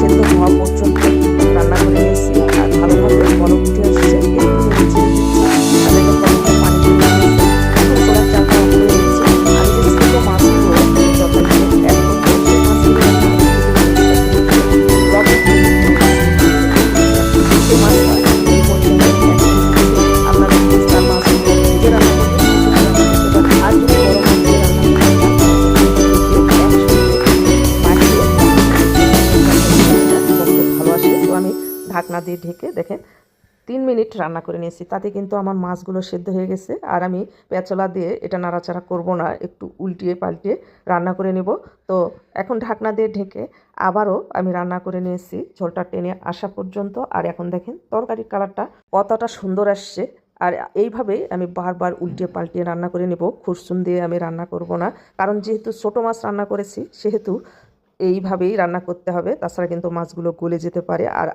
সেদ্ধ হওয়া পর্যন্ত রান্না করে নিয়েছি। আর ভালোভাবে বলক উঠে আসছে, একটু নেড়ে চেড়ে দিচ্ছি। আর দেখেন কতটা পানি চলে গেছে। এখন চোলার চালটা অফ করে দিচ্ছি। আমি যে ছোটো মাছগুলো তরকারিতে অ্যাড করবো, সেই মাছগুলো এখন আমি লবণ দিয়ে দিচ্ছি। সেই মাছটা এই পর্যায়ে অ্যাড করে দিচ্ছি। আপনারা যদি চান মাছগুলো ভেজে রান্না করবেন, সেক্ষেত্রে রান্না করতে পারেন। আর যদি বড় মাছ দিয়ে রান্না করতে চান, আমি ঢাকনা দিয়ে ঢেকে দেখেন 3 মিনিট রান্না করে নিয়েছি। তাতে কিন্তু আমার মাছগুলো সেদ্ধ হয়ে গেছে। আর আমি পেঁচলা দিয়ে এটা নাড়াচাড়া করব না, একটু উল্টিয়ে পাল্টিয়ে রান্না করে নেব। তো এখন ঢাকনা দিয়ে ঢেকে আবারও আমি রান্না করে নিয়েছি ঝোলটা টেনে আসা পর্যন্ত। আর এখন দেখেন তরকারির কালারটা কতটা সুন্দর আসছে। আর এইভাবেই আমি বারবার উল্টিয়ে পাল্টিয়ে রান্না করে নেব। খুরসুন দিয়ে আমি রান্না করব না, কারণ যেহেতু ছোটো মাছ রান্না করেছি সেহেতু এইভাবেই রান্না করতে হবে, তাছাড়া কিন্তু মাছগুলো গলে যেতে পারে। আর